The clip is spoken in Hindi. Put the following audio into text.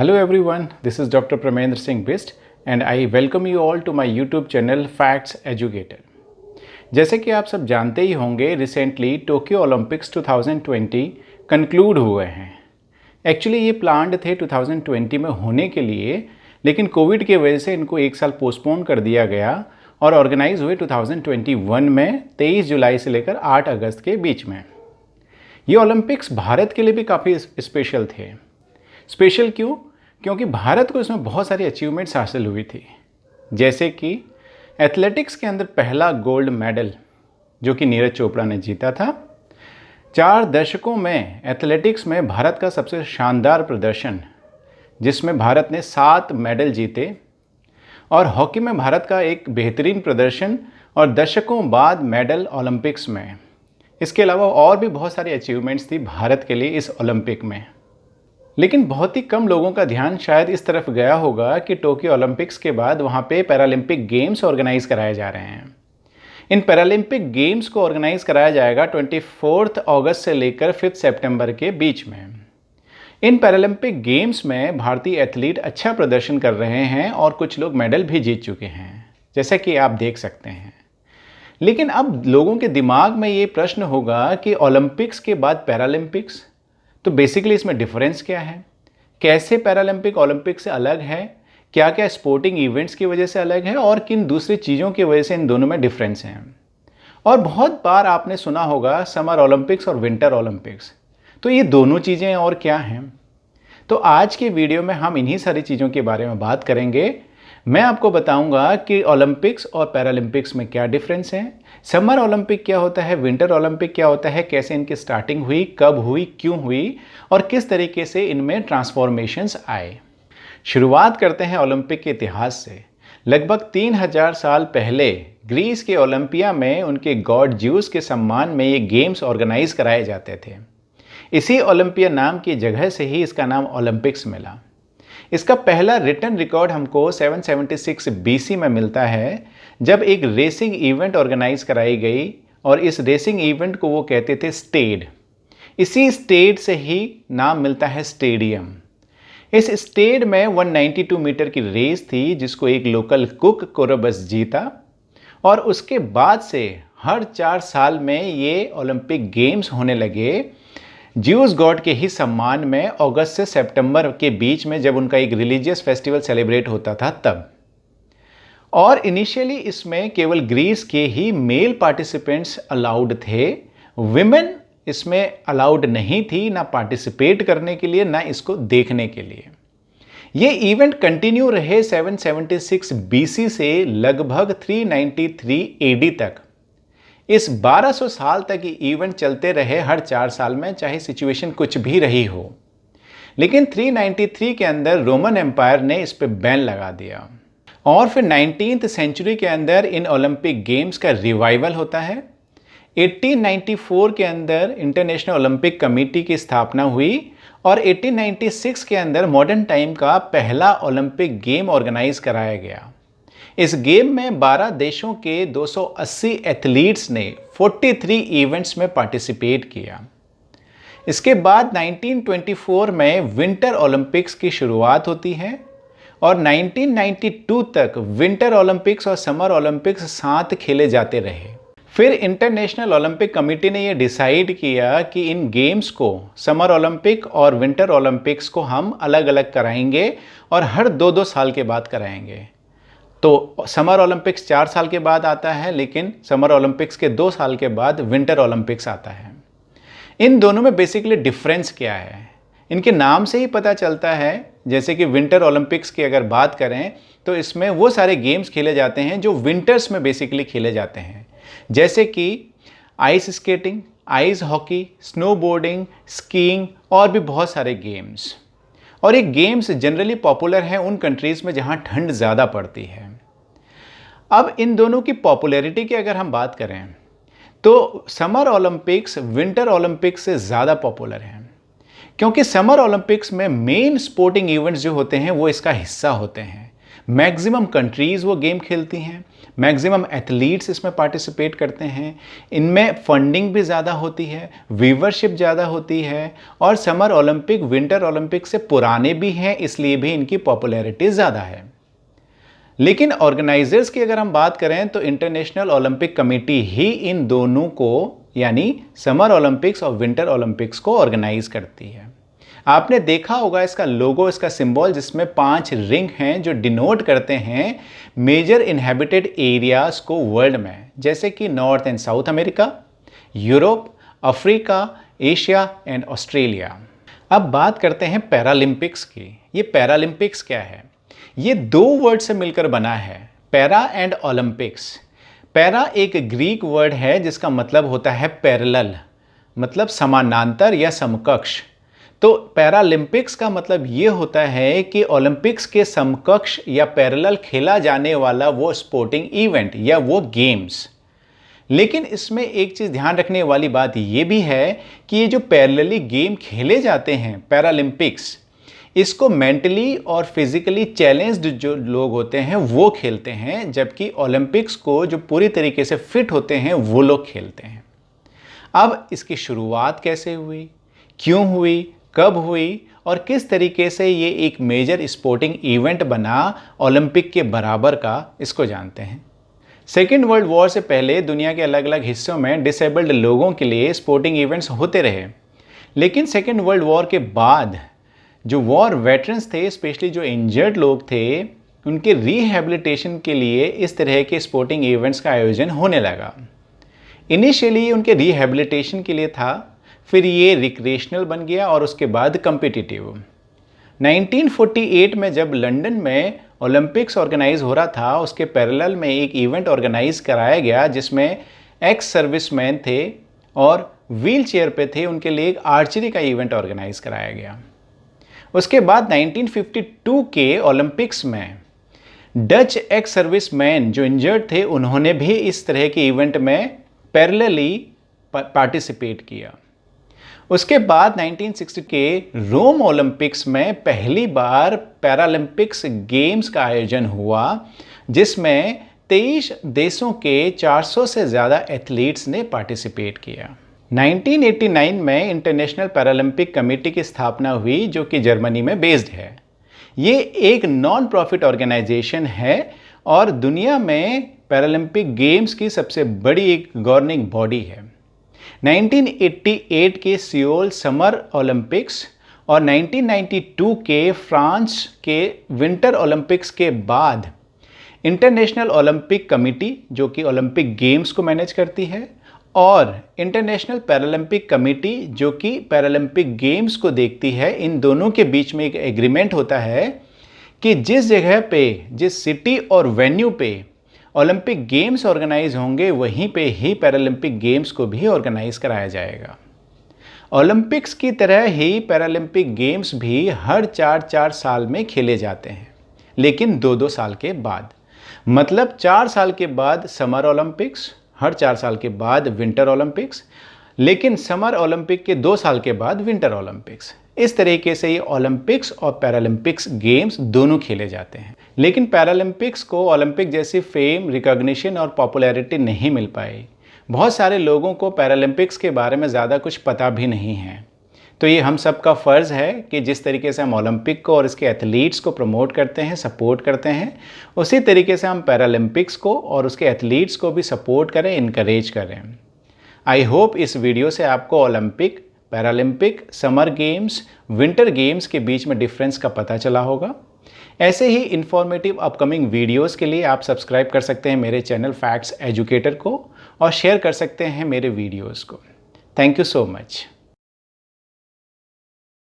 Hello everyone, this is Dr. Pramendra Singh Bist and I welcome you all to my YouTube channel Facts Educator। जैसे कि आप सब जानते ही होंगे, रिसेंटली टोक्यो ओलंपिक्स 2020 कंक्लूड हुए हैं। एक्चुअली ये प्लान्ड थे 2020 में होने के लिए, लेकिन कोविड की वजह से इनको एक साल पोस्टपोन कर दिया गया और ऑर्गेनाइज हुए 2021 में 23 जुलाई से लेकर 8 अगस्त के बीच में। ये ओलंपिक्स भारत के लिए भी काफ़ी स्पेशल थे। स्पेशल क्यों? क्योंकि भारत को इसमें बहुत सारी अचीवमेंट्स हासिल हुई थी, जैसे कि एथलेटिक्स के अंदर पहला गोल्ड मेडल जो कि नीरज चोपड़ा ने जीता था। 4 दशकों में एथलेटिक्स में भारत का सबसे शानदार प्रदर्शन, जिसमें भारत ने 7 मेडल जीते, और हॉकी में भारत का एक बेहतरीन प्रदर्शन और दशकों बाद मेडल ओलंपिक्स में। इसके अलावा और भी बहुत सारी अचीवमेंट्स थी भारत के लिए इस ओलंपिक में। लेकिन बहुत ही कम लोगों का ध्यान शायद इस तरफ गया होगा कि टोक्यो ओलंपिक्स के बाद वहाँ पे पैरालंपिक गेम्स ऑर्गेनाइज कराए जा रहे हैं। इन पैरालंपिक गेम्स को ऑर्गेनाइज कराया जाएगा 24 अगस्त से लेकर 5 सितंबर के बीच में। इन पैरालंपिक गेम्स में भारतीय एथलीट अच्छा प्रदर्शन कर रहे हैं और कुछ लोग मेडल भी जीत चुके हैं, जैसा कि आप देख सकते हैं। लेकिन अब लोगों के दिमाग में ये प्रश्न होगा कि ओलंपिक्स के बाद पैरालंपिक्स, तो बेसिकली इसमें डिफरेंस क्या है? कैसे पैरालंपिक ओलंपिक से अलग है? क्या क्या स्पोर्टिंग इवेंट्स की वजह से अलग है और किन दूसरी चीज़ों की वजह से इन दोनों में डिफरेंस हैं? और बहुत बार आपने सुना होगा समर ओलंपिक्स और विंटर ओलंपिक्स, तो ये दोनों चीज़ें और क्या हैं? तो आज के वीडियो में हम इन्हीं सारी चीज़ों के बारे में बात करेंगे। मैं आपको बताऊंगा कि ओलंपिक्स और पैरालंपिक्स में क्या डिफरेंस है, समर ओलंपिक क्या होता है, विंटर ओलंपिक क्या होता है, कैसे इनकी स्टार्टिंग हुई, कब हुई, क्यों हुई और किस तरीके से इनमें ट्रांसफॉर्मेशंस आए। शुरुआत करते हैं ओलंपिक के इतिहास से। लगभग 3000 साल पहले ग्रीस के ओलंपिया में उनके गॉड ज्यूस के सम्मान में ये गेम्स ऑर्गेनाइज कराए जाते थे। इसी ओलंपिया नाम की जगह से ही इसका नाम ओलंपिक्स मिला। इसका पहला रिटन रिकॉर्ड हमको 776 BC में मिलता है, जब एक रेसिंग इवेंट ऑर्गेनाइज कराई गई और इस रेसिंग इवेंट को वो कहते थे स्टेड। इसी स्टेड से ही नाम मिलता है स्टेडियम। इस स्टेड में 192 मीटर की रेस थी, जिसको एक लोकल कुक कोरबस जीता, और उसके बाद से हर 4 साल में ये ओलंपिक गेम्स होने लगे, ज्यूस गॉड के ही सम्मान में, अगस्त से सितंबर के बीच में, जब उनका एक रिलीजियस फेस्टिवल सेलिब्रेट होता था तब। और इनिशियली इसमें केवल ग्रीस के ही मेल पार्टिसिपेंट्स अलाउड थे, विमेन इसमें अलाउड नहीं थी, ना पार्टिसिपेट करने के लिए ना इसको देखने के लिए। ये इवेंट कंटिन्यू रहे 776 BC से लगभग 393 AD तक। इस 1200 साल तक ये इवेंट चलते रहे, हर 4 साल में, चाहे सिचुएशन कुछ भी रही हो। लेकिन 393 के अंदर रोमन एम्पायर ने इस पर बैन लगा दिया और फिर 19th सेंचुरी के अंदर इन ओलंपिक गेम्स का रिवाइवल होता है। 1894 के अंदर इंटरनेशनल ओलंपिक कमेटी की स्थापना हुई और 1896 के अंदर मॉडर्न टाइम का पहला ओलंपिक गेम ऑर्गेनाइज कराया गया। इस गेम में 12 देशों के 280 एथलीट्स ने 43 इवेंट्स में पार्टिसिपेट किया। इसके बाद 1924 में विंटर ओलंपिक्स की शुरुआत होती है और 1992 तक विंटर ओलंपिक्स और समर ओलंपिक्स साथ खेले जाते रहे। फिर इंटरनेशनल ओलंपिक कमेटी ने यह डिसाइड किया कि इन गेम्स को, समर ओलंपिक और विंटर ओलंपिक्स को, हम अलग अलग कराएंगे और हर 2-2 साल के बाद कराएंगे। तो समर ओलंपिक्स 4 साल के बाद आता है, लेकिन समर ओलंपिक्स के 2 साल के बाद विंटर ओलंपिक्स आता है। इन दोनों में बेसिकली डिफरेंस क्या है? इनके नाम से ही पता चलता है। जैसे कि विंटर ओलंपिक्स की अगर बात करें तो इसमें वो सारे गेम्स खेले जाते हैं जो विंटर्स में बेसिकली खेले जाते हैं, जैसे कि ice skating, ice hockey, snowboarding, skiing और भी बहुत सारे गेम्स। और ये गेम्स जनरली पॉपुलर हैं उन कंट्रीज़ में जहाँ ठंड ज़्यादा पड़ती है। अब इन दोनों की पॉपुलैरिटी की अगर हम बात करें तो समर ओलंपिक्स विंटर ओलंपिक्स से ज़्यादा पॉपुलर हैं, क्योंकि समर ओलंपिक्स में मेन स्पोर्टिंग इवेंट्स जो होते हैं वो इसका हिस्सा होते हैं। मैक्सिमम कंट्रीज़ वो गेम खेलती हैं, मैक्सिमम एथलीट्स इसमें पार्टिसिपेट करते हैं, इनमें फंडिंग भी ज़्यादा होती है, व्यूवरशिप ज़्यादा होती है और समर ओलंपिक विंटर ओलंपिक से पुराने भी हैं, इसलिए भी इनकी पॉपुलैरिटी ज़्यादा है। लेकिन ऑर्गेनाइजर्स की अगर हम बात करें तो इंटरनेशनल ओलंपिक कमेटी ही इन दोनों को यानी समर ओलंपिक्स और विंटर ओलंपिक्स को ऑर्गेनाइज करती है। आपने देखा होगा इसका लोगो, इसका सिंबल जिसमें 5 रिंग हैं जो डिनोट करते हैं मेजर इनहेबिटेड एरियाज को वर्ल्ड में, जैसे कि north and south America, Europe, Africa, Asia and Australia. अब बात करते हैं पैरालंपिक्स की। ये पैरालंपिक्स क्या है? ये 2 वर्ड से मिलकर बना है, पैरा एंड ओलंपिक्स। पैरा एक ग्रीक वर्ड है जिसका मतलब होता है पैरेलल, मतलब समानांतर या समकक्ष। तो पैरालंपिक्स का मतलब ये होता है कि ओलंपिक्स के समकक्ष या पैरेलल खेला जाने वाला वो स्पोर्टिंग इवेंट या वो गेम्स। लेकिन इसमें एक चीज़ ध्यान रखने वाली बात ये भी है कि ये जो पैरेलली गेम खेले जाते हैं पैरालंपिक्स, इसको मेंटली और फिजिकली चैलेंज्ड जो लोग होते हैं वो खेलते हैं, जबकि ओलंपिक्स को जो पूरी तरीके से फिट होते हैं वो लोग खेलते हैं। अब इसकी शुरुआत कैसे हुई, क्यों हुई, कब हुई और किस तरीके से ये एक मेजर स्पोर्टिंग इवेंट बना ओलंपिक के बराबर का, इसको जानते हैं। सेकेंड वर्ल्ड वॉर से पहले दुनिया के अलग अलग हिस्सों में डिसेबल्ड लोगों के लिए स्पोर्टिंग इवेंट्स होते रहे। लेकिन सेकेंड वर्ल्ड वॉर के बाद जो वॉर वेटरन्स थे, स्पेशली जो इंजर्ड लोग थे, उनके रिहैबिलिटेशन के लिए इस तरह के स्पोर्टिंग इवेंट्स का आयोजन होने लगा। इनिशियली उनके रिहैबिलिटेशन के लिए था, फिर ये रिक्रिएशनल बन गया और उसके बाद कम्पिटिटिव। 1948 में जब लंदन में ओलंपिक्स ऑर्गेनाइज हो रहा था, उसके पैरेलल में एक इवेंट ऑर्गेनाइज कराया गया जिसमें एक्स सर्विसमैन थे और व्हील चेयर पे थे, उनके लिए एक आर्चरी का इवेंट ऑर्गेनाइज कराया गया। उसके बाद 1952 के ओलंपिक्स में डच एक्स सर्विसमैन जो इंजर्ड थे, उन्होंने भी इस तरह के इवेंट में पैरेलली पार्टिसिपेट किया। उसके बाद 1960 के रोम ओलंपिक्स में पहली बार पैरालंपिक्स गेम्स का आयोजन हुआ, जिसमें 23 देशों के 400 से ज़्यादा एथलीट्स ने पार्टिसिपेट किया। 1989 में इंटरनेशनल पैरालंपिक कमेटी की स्थापना हुई, जो कि जर्मनी में बेस्ड है। ये एक नॉन प्रॉफिट ऑर्गेनाइजेशन है और दुनिया में पैरालंपिक गेम्स की सबसे बड़ी एक गवर्निंग बॉडी है। 1988 के सियोल समर ओलंपिक्स और 1992 के फ्रांस के विंटर ओलंपिक्स के बाद इंटरनेशनल ओलंपिक कमेटी, जो कि ओलंपिक गेम्स को मैनेज करती है, और इंटरनेशनल पैरालंपिक कमेटी, जो कि पैरालंपिक गेम्स को देखती है, इन दोनों के बीच में एक एग्रीमेंट होता है कि जिस जगह पे, जिस सिटी और वेन्यू पे ओलंपिक गेम्स ऑर्गेनाइज होंगे, वहीं पे ही पैरालंपिक गेम्स को भी ऑर्गेनाइज कराया जाएगा। ओलंपिक्स की तरह ही पैरालंपिक गेम्स भी हर 4-4 साल में खेले जाते हैं, लेकिन 2-2 साल के बाद। मतलब 4 साल के बाद समर ओलंपिक्स, हर 4 साल के बाद विंटर ओलंपिक्स, लेकिन समर ओलंपिक के 2 साल के बाद विंटर ओलंपिक्स। इस तरीके से ये ओलंपिक्स और पैरालंपिक्स गेम्स दोनों खेले जाते हैं। लेकिन पैरालंपिक्स को ओलंपिक जैसी फेम, रिकॉग्निशन और पॉपुलैरिटी नहीं मिल पाई। बहुत सारे लोगों को पैरालंपिक्स के बारे में ज़्यादा कुछ पता भी नहीं है। तो ये हम सब का फ़र्ज़ है कि जिस तरीके से हम ओलंपिक को और इसके एथलीट्स को प्रमोट करते हैं, सपोर्ट करते हैं, उसी तरीके से हम पैरालंपिक्स को और उसके एथलीट्स को भी सपोर्ट करें, इनकरेज करें। आई होप इस वीडियो से आपको Olympic, Paralympic, summer games, winter games के बीच में डिफरेंस का पता चला होगा। ऐसे ही इन्फॉर्मेटिव अपकमिंग वीडियोस के लिए आप सब्सक्राइब कर सकते हैं मेरे चैनल फैक्ट्स एजुकेटर को और शेयर कर सकते हैं मेरे वीडियोस को। Thank you so much.